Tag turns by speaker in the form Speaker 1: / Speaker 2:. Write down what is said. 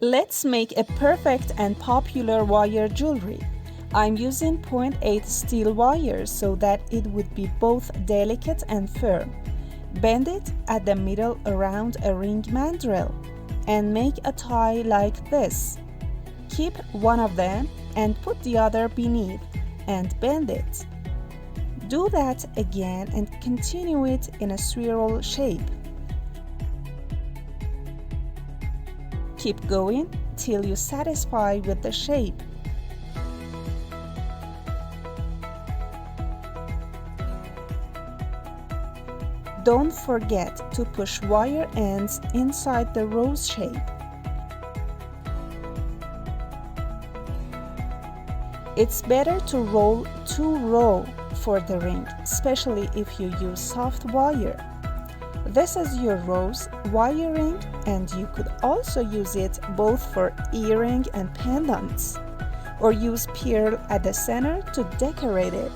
Speaker 1: Let's make a perfect and popular wire jewelry. I'm using 0.8 steel wire so that it would be both delicate and firm. Bend it at the middle around a ring mandrel and make a tie like this. Keep one of them and put the other beneath and bend it. Do that again and continue it in a spiral shape. Keep going till you're satisfied with the shape. Don't forget to push wire ends inside the rose shape. It's better to roll 2 rows for the ring, especially if you use soft wire. This is your rose wire ring, and you could also use it both for earring and pendants, or use pearl at the center to decorate it.